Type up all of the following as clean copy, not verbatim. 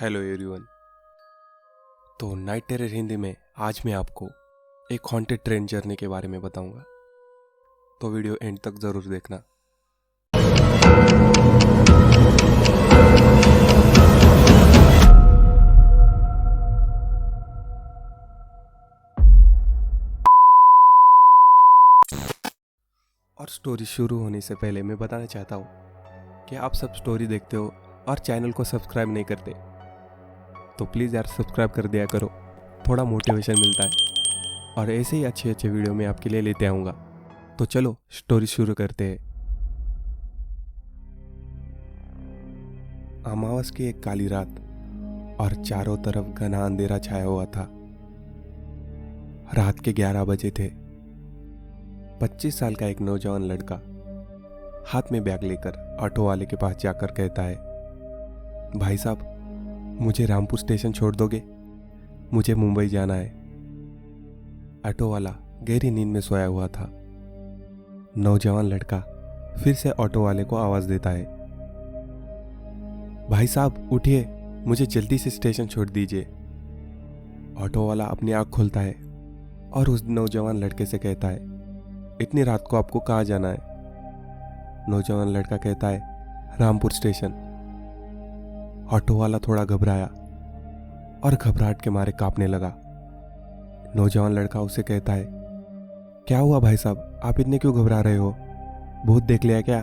Hello everyone. तो night terror Hindi में आज मैं आपको एक हॉन्टेड ट्रेन जर्नी के बारे में बताऊंगा, तो वीडियो एंड तक ज़रूर देखना। और स्टोरी शुरू होने से पहले मैं बताना चाहता हूँ कि आप सब स्टोरी देखते हो और चैनल को सब्सक्राइब नहीं करते, तो प्लीज़ यार सब्सक्राइब कर दिया करो, थोड़ा मोटिवेशन मिलता है। और ऐसे ही अच्छे अच्छे वीडियो मैं आपके लिए लेते आऊँगा। तो चलो स्टोरी शुरू करते हैं। अमावस की एक काली रात और चारों तरफ घना अंधेरा छाया हुआ था। रात के 11 बजे थे। 25 साल का एक नौजवान लड़का हाथ में बैग लेकर ऑटो वाले के पास जाकर कहता है, भाई साहब मुझे रामपुर स्टेशन छोड़ दोगे, मुझे मुंबई जाना है। ऑटो वाला गहरी नींद में सोया हुआ था। नौजवान लड़का फिर से ऑटो वाले को आवाज देता है, भाई साहब उठिए, मुझे जल्दी से स्टेशन छोड़ दीजिए। ऑटो वाला अपनी आंख खोलता है और उस नौजवान लड़के से कहता है, इतनी रात को आपको कहाँ जाना है? नौजवान लड़का कहता है, रामपुर स्टेशन। ऑटो वाला थोड़ा घबराया और घबराहट के मारे कांपने लगा। नौजवान लड़का उसे कहता है, क्या हुआ भाई साहब, आप इतने क्यों घबरा रहे हो? भूत देख लिया क्या?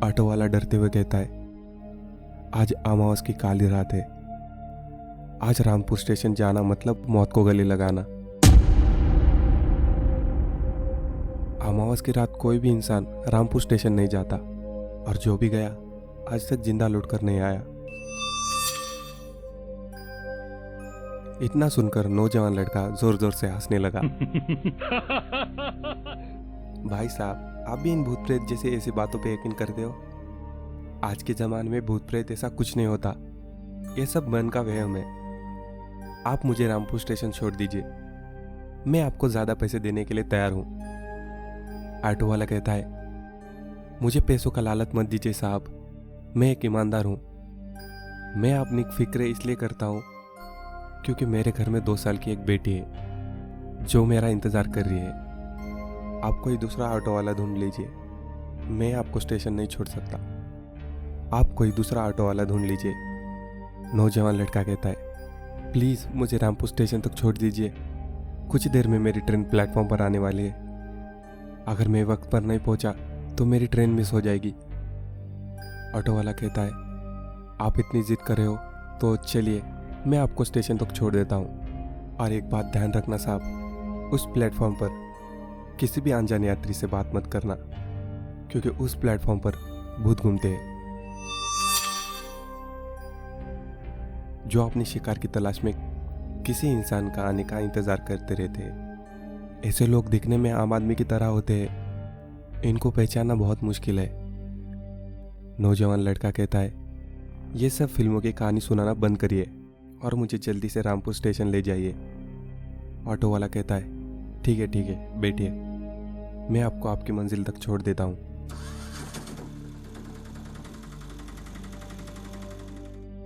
ऑटो वाला डरते हुए कहता है, आज अमावस की काली रात है। आज रामपुर स्टेशन जाना मतलब मौत को गले लगाना। अमावस की रात कोई भी इंसान रामपुर स्टेशन नहीं जाता, और जो भी गया आज तक जिंदा लौट कर नहीं आया। इतना सुनकर नौजवान लड़का जोर जोर से हंसने लगा। भाई साहब आप भी इन भूत प्रेत जैसे ऐसी बातों पे यकीन करते हो? आज के जमाने में भूत प्रेत ऐसा कुछ नहीं होता, ये सब मन का वहम है। आप मुझे रामपुर स्टेशन छोड़ दीजिए, मैं आपको ज्यादा पैसे देने के लिए तैयार हूं। ऑटो वाला कहता है, मुझे पैसों का लालच मत दीजिए साहब, मैं एक ईमानदार हूं। मैं अपनी फिक्र इसलिए करता हूं क्योंकि मेरे घर में 2 साल की एक बेटी है जो मेरा इंतजार कर रही है। आप कोई दूसरा ऑटो वाला ढूंढ लीजिए, मैं आपको स्टेशन नहीं छोड़ सकता। आप कोई दूसरा ऑटो वाला ढूंढ लीजिए। नौजवान लड़का कहता है, प्लीज मुझे रामपुर स्टेशन तक छोड़ दीजिए, कुछ देर में मेरी ट्रेन प्लेटफॉर्म पर आने वाली है। अगर मैं वक्त पर नहीं पहुंचा तो मेरी ट्रेन मिस हो जाएगी। ऑटो वाला कहता है, आप इतनी जिद कर रहे हो तो चलिए मैं आपको स्टेशन तक छोड़ देता हूँ। और एक बात ध्यान रखना साहब, उस प्लेटफॉर्म पर किसी भी अनजान यात्री से बात मत करना, क्योंकि उस प्लेटफॉर्म पर भूत घूमते हैं जो अपनी शिकार की तलाश में किसी इंसान का आने का इंतजार करते रहते हैं। ऐसे लोग दिखने में आम आदमी की तरह होते हैं, इनको पहचानना बहुत मुश्किल है। नौजवान लड़का कहता है, ये सब फिल्मों की कहानी सुनाना बंद करिए और मुझे जल्दी से रामपुर स्टेशन ले जाइए। ऑटो वाला कहता है, ठीक है बैठिए, मैं आपको आपकी मंजिल तक छोड़ देता हूँ।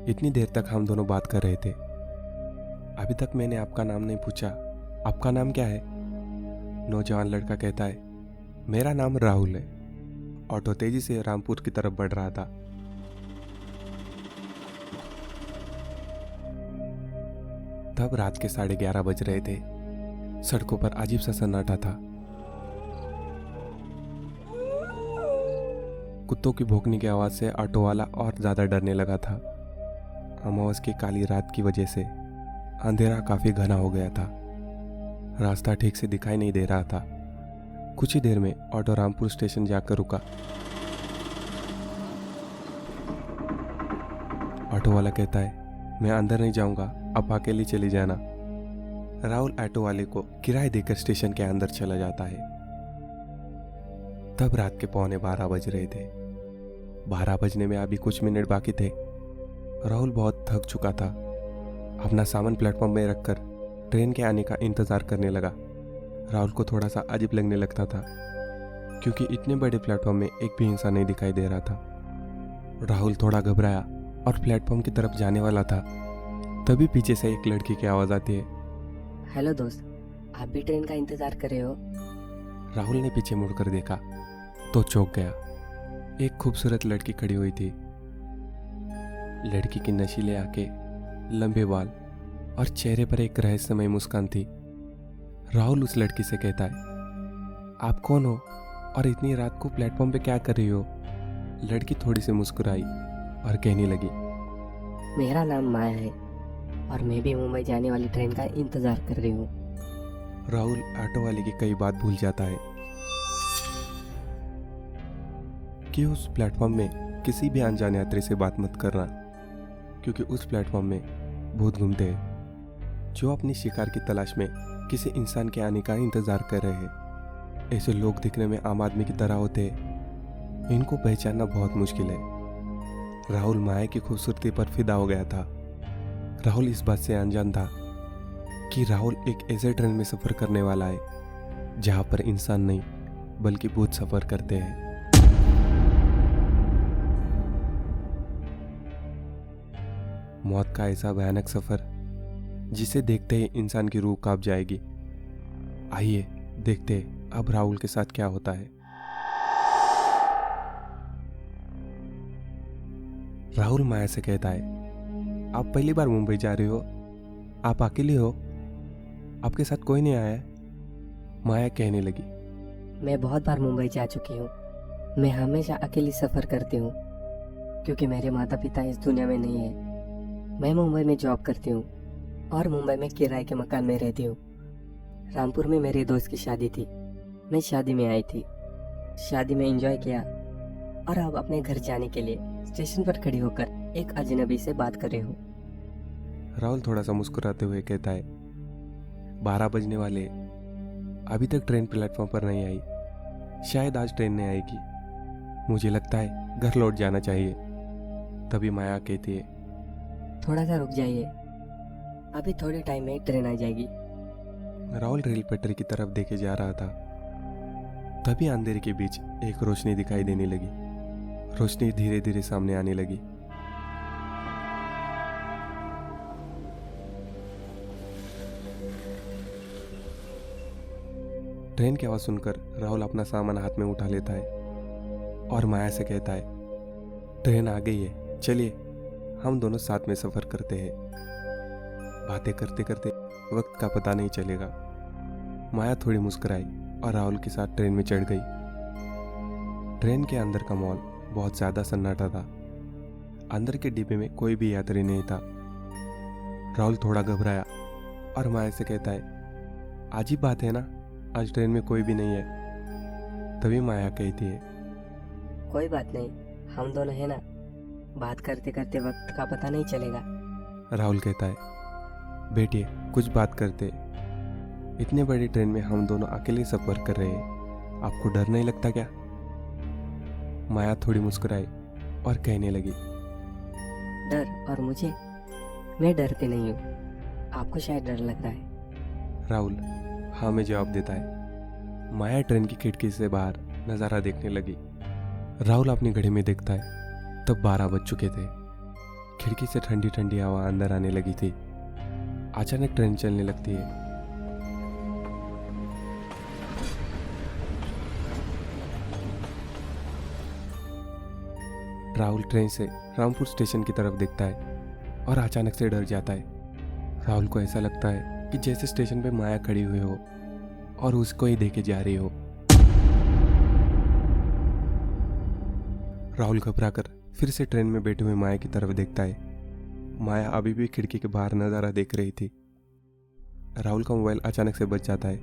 इतनी देर तक हम दोनों बात कर रहे थे। अभी तक मैंने आपका नाम नहीं पूछा, आपका नाम क्या है? नौजवान लड़का कहता है, मेरा नाम राहुल है। ऑटो तेजी से रामपुर की तरफ बढ़ रहा था। तब रात के 11:30 बज रहे थे। सड़कों पर अजीब सा सन्नाटा था। कुत्तों की भौंकने की आवाज से ऑटो वाला और ज्यादा डरने लगा था। अमावस की काली रात की वजह से अंधेरा काफी घना हो गया था। रास्ता ठीक से दिखाई नहीं दे रहा था। कुछ ही देर में ऑटो रामपुर स्टेशन जाकर रुका। ऑटो वाला कहता है, मैं अंदर नहीं जाऊंगा, आप अकेले चले जाना। राहुल ऑटो वाले को किराए देकर स्टेशन के अंदर चला जाता है। तब रात के 11:45 बज रहे थे। 12 बजने में अभी कुछ मिनट बाकी थे। राहुल बहुत थक चुका था। अपना सामान प्लेटफॉर्म में रखकर ट्रेन के आने का इंतजार करने लगा। राहुल को थोड़ा सा अजीब लगने लगता था, क्योंकि इतने बड़े प्लेटफॉर्म में एक भी इंसान नहीं दिखाई दे रहा था। राहुल थोड़ा घबराया और प्लेटफॉर्म की तरफ जाने वाला था, तभी पीछे से एक लड़की की आवाज़ आती है। हेलो दोस्त, आप भी ट्रेन का इंतजार कर रहे हो? राहुल ने पीछे मुड़कर देखा तो चौंक गया। एक खूबसूरत लड़की खड़ी हुई थी। लड़की की नशीले आंखें, लंबे बाल और चेहरे पर एक रहस्यमय मुस्कान थी। राहुल उस लड़की से कहता है, आप कौन हो और इतनी रात को प्लेटफॉर्म पे क्या कर रही हो? लड़की थोड़ी सी मुस्कुराई और कहने लगी, मेरा नाम माया है और मैं भी मुंबई जाने वाली ट्रेन का इंतजार कर रही हूँ। राहुल ऑटो वाले की कई बात भूल जाता है कि उस प्लेटफॉर्म में किसी भी अनजाने यात्री से बात मत करना, क्योंकि उस प्लेटफॉर्म में भूत घूमते हैं जो अपनी शिकार की तलाश में किसी इंसान के आने का इंतजार कर रहे हैं। ऐसे लोग दिखने में आम आदमी की तरह होते हैं, इनको पहचानना बहुत मुश्किल है। राहुल माया की खूबसूरती पर फिदा हो गया था। राहुल इस बात से अनजान था कि राहुल एक ऐसे ट्रेन में सफर करने वाला है जहां पर इंसान नहीं बल्कि भूत सफर करते हैं। मौत का ऐसा भयानक सफर जिसे देखते ही इंसान की रूह कांप जाएगी। आइए देखते हैं अब राहुल के साथ क्या होता है। राहुल माया से कहता है, आप पहली बार मुंबई जा रहे हो? आप अकेली हो? आपके साथ कोई नहीं आया है? माया कहने लगी, मैं बहुत बार मुंबई जा चुकी हूँ। मैं हमेशा अकेली सफर करती हूँ क्योंकि मेरे माता पिता इस दुनिया में नहीं है। मैं मुंबई में जॉब करती हूँ और मुंबई में किराए के मकान में रहती हूँ। रामपुर में मेरे दोस्त की शादी थी। मैं शादी में आई थी, शादी में एंजॉय किया और अब अपने घर जाने के लिए स्टेशन पर खड़ी होकर एक अजनबी से बात कर रही हूँ। राहुल थोड़ा सा मुस्कुराते हुए कहता है, 12 बजने वाले, अभी तक ट्रेन प्लेटफॉर्म पर नहीं आई। शायद आज ट्रेन नहीं आएगी। मुझे लगता है घर लौट जाना चाहिए। तभी माया कहती है, थोड़ा सा रुक जाइए, अभी थोड़े टाइम में ट्रेन आ जाएगी। राहुल रेल पटरी की तरफ देखे जा रहा था। तभी अंधेरे के बीच एक रोशनी दिखाई देने लगी। रोशनी धीरे धीरे सामने आने लगी। ट्रेन की आवाज सुनकर राहुल अपना सामान हाथ में उठा लेता है और माया से कहता है, ट्रेन आ गई है, चलिए हम दोनों साथ में सफर करते हैं। बातें करते करते वक्त का पता नहीं चलेगा। माया थोड़ी मुस्कुराई और राहुल के साथ ट्रेन में चढ़ गई। ट्रेन के अंदर का माहौल बहुत ज्यादा सन्नाटा था। अंदर के डिब्बे में कोई भी यात्री नहीं था। राहुल थोड़ा घबराया और माया से कहता है, आज ही बात है ना, आज ट्रेन में कोई भी नहीं है। तभी माया कहती है, कोई बात नहीं, हम दोनों है ना, बात करते करते वक्त का पता नहीं चलेगा। राहुल कहता है, बैठिए कुछ बात करते। इतने बड़ी ट्रेन में हम दोनों अकेले सफर कर रहे हैं, आपको डर नहीं लगता क्या? माया थोड़ी मुस्कुराई और कहने लगी, डर और मुझे? मैं डरती नहीं हूँ, आपको शायद डर लग रहा है। राहुल हाँ में जवाब देता है। माया ट्रेन की खिड़की से बाहर नज़ारा देखने लगी। राहुल अपनी घड़ी में देखता है, तब 12 बज चुके थे। खिड़की से ठंडी ठंडी हवा अंदर आने लगी थी। अचानक ट्रेन चलने लगती है। राहुल ट्रेन से रामपुर स्टेशन की तरफ देखता है और अचानक से डर जाता है। राहुल को ऐसा लगता है कि जैसे स्टेशन पे माया खड़ी हुई हो और उसको ही देखे जा रही हो। राहुल घबराकर फिर से ट्रेन में बैठे हुए माया की तरफ देखता है। माया अभी भी खिड़की के बाहर नजारा देख रही थी। राहुल का मोबाइल अचानक से बज जाता है।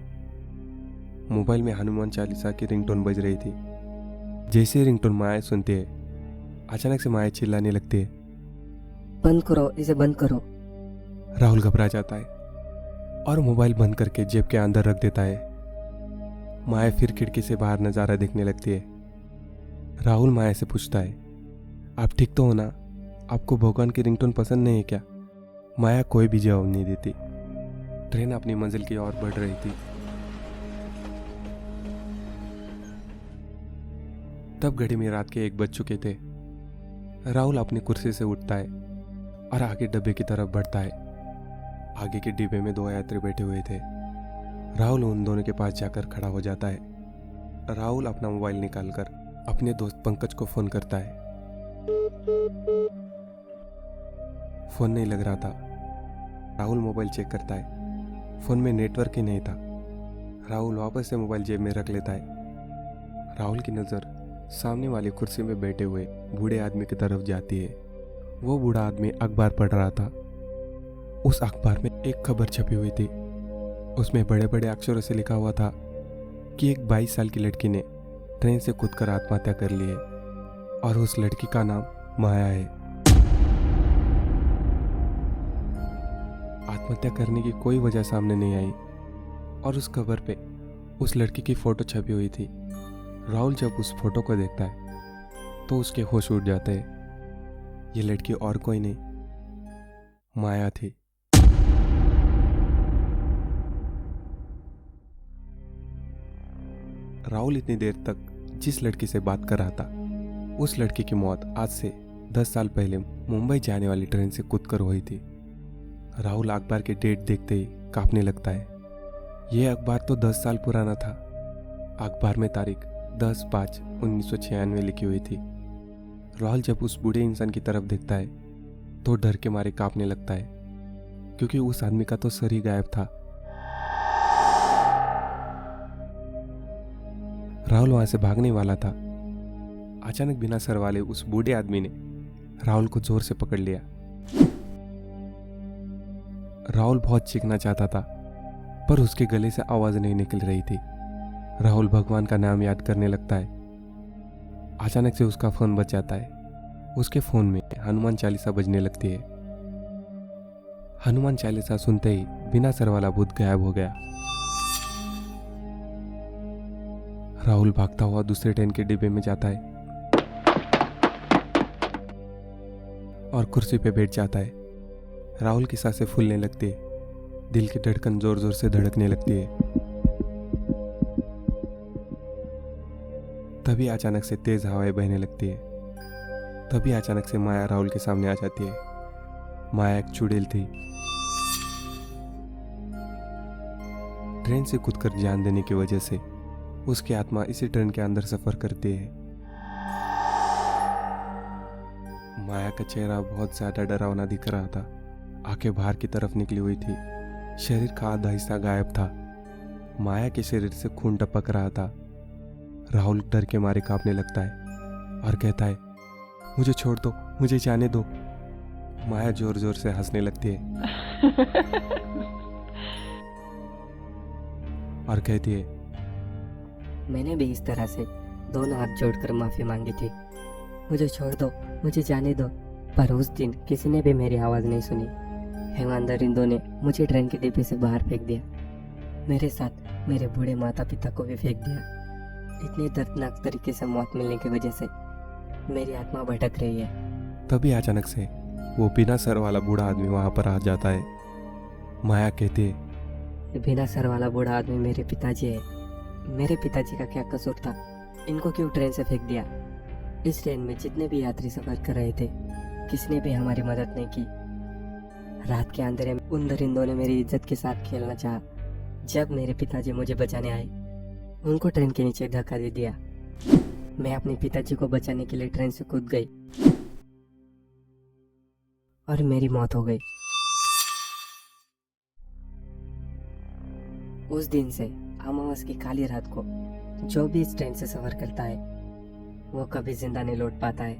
मोबाइल में हनुमान चालीसा की रिंगटोन बज रही थी। जैसे रिंगटोन माया सुनती है, अचानक से माया चिल्लाने लगती है, बंद करो, इसे बंद करो। राहुल घबरा जाता है और मोबाइल बंद करके जेब के अंदर रख देता है। माया फिर खिड़की से बाहर नजारा देखने लगती है। राहुल माया से पूछता है, आप ठीक तो हो ना? आपको भगवान की रिंगटोन पसंद नहीं है क्या? माया कोई भी जवाब नहीं देती। ट्रेन अपनी मंजिल की ओर बढ़ रही थी। तब घड़ी में रात के 1 बज चुके थे। राहुल अपनी कुर्सी से उठता है और आगे डब्बे की तरफ बढ़ता है। आगे के डिब्बे में 2 यात्री बैठे हुए थे। राहुल उन दोनों के पास जाकर खड़ा हो जाता है। राहुल अपना मोबाइल निकालकर अपने दोस्त पंकज को फोन करता है। फोन नहीं लग रहा था। राहुल मोबाइल चेक करता है, फोन में नेटवर्क ही नहीं था। राहुल वापस से मोबाइल जेब में रख लेता है। राहुल की नज़र सामने वाली कुर्सी में बैठे हुए बूढ़े आदमी की तरफ जाती है। वो बूढ़ा आदमी अखबार पढ़ रहा था। उस अखबार में एक खबर छपी हुई थी। उसमें बड़े बड़े अक्षरों से लिखा हुआ था कि एक 22 साल की लड़की ने ट्रेन से कूदकर आत्महत्या कर ली है और उस लड़की का नाम माया है। आत्महत्या करने की कोई वजह सामने नहीं आई और उस खबर पे उस लड़की की फोटो छपी हुई थी। राहुल जब उस फोटो को देखता है तो उसके होश उड़ जाते हैं। ये लड़की और कोई नहीं, माया थी। राहुल इतनी देर तक जिस लड़की से बात कर रहा था, उस लड़की की मौत आज से 10 साल पहले मुंबई जाने वाली ट्रेन से कूदकर हुई थी। राहुल अखबार की डेट देखते ही कांपने लगता है। यह अखबार तो 10 साल पुराना था। अखबार में तारीख 10/5/1996 लिखी हुई थी। राहुल जब उस बूढ़े इंसान की तरफ देखता है तो डर के मारे कांपने लगता है, क्योंकि उस आदमी का तो सर ही गायब था। राहुल वहां से भागने वाला था। अचानक बिना सर वाले उस बूढ़े आदमी ने राहुल को जोर से पकड़ लिया। राहुल बहुत चीखना चाहता था, पर उसके गले से आवाज नहीं निकल रही थी। राहुल भगवान का नाम याद करने लगता है। अचानक से उसका फोन बज जाता है। उसके फोन में हनुमान चालीसा बजने लगती है। हनुमान चालीसा सुनते ही बिना सर वाला भूत गायब हो गया। राहुल भागता हुआ दूसरे ट्रेन के डिब्बे में जाता है और कुर्सी पे बैठ जाता है। राहुल की सांसें फूलने लगती है। दिल की धड़कन जोर जोर से धड़कने लगती है। तभी अचानक से तेज हवाएं बहने लगती है। तभी अचानक से माया राहुल के सामने आ जाती है। माया एक चुड़ैल थी। ट्रेन से कूदकर जान देने की वजह से उसकी आत्मा इसी ट्रेन के अंदर सफर करती है। माया का चेहरा बहुत ज्यादा डरावना दिख रहा था। आंखें बाहर की तरफ निकली हुई थी। शरीर का आधा हिस्सा गायब था। माया के शरीर से खून टपक रहा था। राहुल डर के मारे कांपने लगता है और कहता है, मुझे छोड़ दो, मुझे जाने दो। माया जोर जोर से हंसने लगती है और कहती है, मैंने भी इस तरह से दोनों हाथ जोड़कर माफी मांगी थी। मुझे छोड़ दो, मुझे जाने दो। पर उस दिन किसी ने भी मेरी आवाज नहीं सुनी। हेमंदरिंदो ने मुझे ट्रेन के डिब्बे से बाहर फेंक दिया। मेरे साथ मेरे बूढ़े माता पिता को भी फेंक दिया। इतनी दर्दनाक तरीके से मौत मिलने की वजह से मेरी आत्मा भटक रही है। तभी अचानक से वो बिना सर वाला बूढ़ा आदमी वहां पर आ जाता है। माया कहती है, बिना सर वाला बूढ़ा आदमी मेरे पिताजी है। मेरे पिताजी का क्या कसूर था? इनको क्यों ट्रेन से फेंक दिया? इस ट्रेन में जितने भी यात्री सफर कर रहे थे, किसी ने भी हमारी मदद नहीं की। रात के अंधेरे में उन दरिंदों ने मेरी इज्जत के साथ खेलना चाहा। जब मेरे पिताजी मुझे बचाने आए, उनको ट्रेन के नीचे धक्का दे दिया। मैं अपने पिताजी को बचाने के लिए ट्रेन से कूद गई और मेरी मौत हो गई। उस दिन से अमावस की काली रात को जो भी इस ट्रेन से सफर करता है, वो कभी जिंदा नहीं लौट पाता है।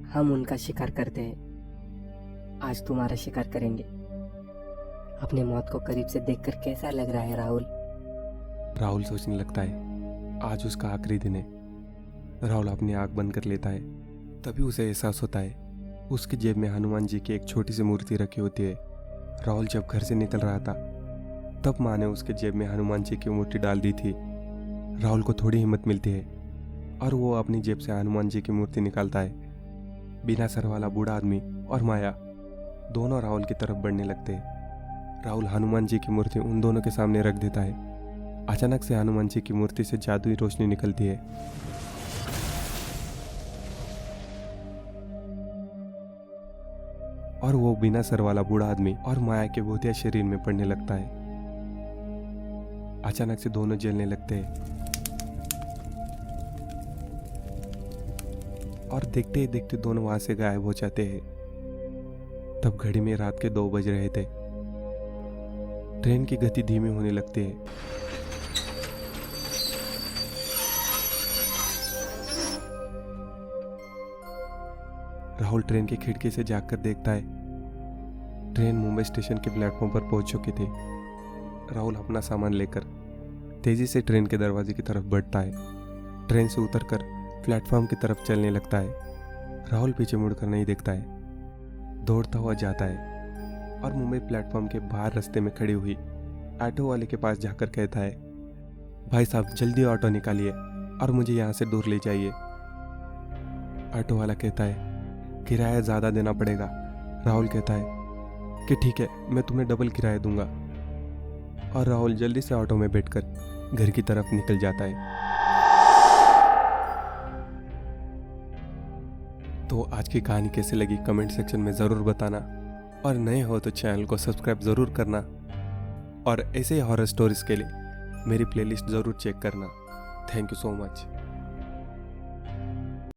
हम उनका शिकार करते हैं। आज तुम्हारा शिकार करेंगे। अपने मौत को करीब से देखकर कैसा लग रहा है राहुल? राहुल सोचने लगता है, आज उसका आखिरी दिन है। राहुल अपनी आंख बंद कर लेता है। तभी उसे एहसास होता है उसकी जेब में हनुमान जी की एक छोटी सी मूर्ति रखी होती है। राहुल जब घर से निकल रहा था, तब माँ ने उसके जेब में हनुमान जी की मूर्ति डाल दी थी। राहुल को थोड़ी हिम्मत मिलती है और वो अपनी जेब से हनुमान जी की मूर्ति निकालता है। बिना सर वाला बूढ़ा आदमी और माया दोनों राहुल की तरफ बढ़ने लगते हैं। राहुल हनुमान जी की मूर्ति उन दोनों के सामने रख देता है। अचानक से हनुमान जी की मूर्ति से जादुई रोशनी निकलती है। और वो बिना सर वाला बूढ़ा आदमी और माया के भूतिया शरीर में पड़ने लगता है। अचानक से दोनों जलने लगते हैं और देखते ही देखते दोनों वहां से गायब हो जाते हैं। तब घड़ी में रात के 2 बज रहे थे। ट्रेन की गति धीमी होने लगती है। राहुल ट्रेन की खिड़की से झांककर देखता है। ट्रेन मुंबई स्टेशन के प्लेटफॉर्म पर पहुंच चुकी थी। राहुल अपना सामान लेकर तेजी से ट्रेन के दरवाजे की तरफ बढ़ता है। ट्रेन से उतरकर प्लेटफॉर्म की तरफ चलने लगता है। राहुल पीछे मुड़कर नहीं देखता है, दौड़ता हुआ जाता है और मुंबई प्लेटफॉर्म के बाहर रास्ते में खड़ी हुई ऑटो वाले के पास जाकर कहता है, भाई साहब जल्दी ऑटो निकालिए और मुझे यहाँ से दूर ले जाइए। ऑटो वाला कहता है, किराया ज़्यादा देना पड़ेगा। राहुल कहता है कि ठीक है, मैं तुम्हें डबल किराया दूंगा। और राहुल जल्दी से ऑटो में बैठकर घर की तरफ निकल जाता है। तो आज की कहानी कैसे लगी कमेंट सेक्शन में ज़रूर बताना, और नए हो तो चैनल को सब्सक्राइब ज़रूर करना, और ऐसे ही हॉरर स्टोरीज के लिए मेरी प्लेलिस्ट ज़रूर चेक करना। Thank you so much.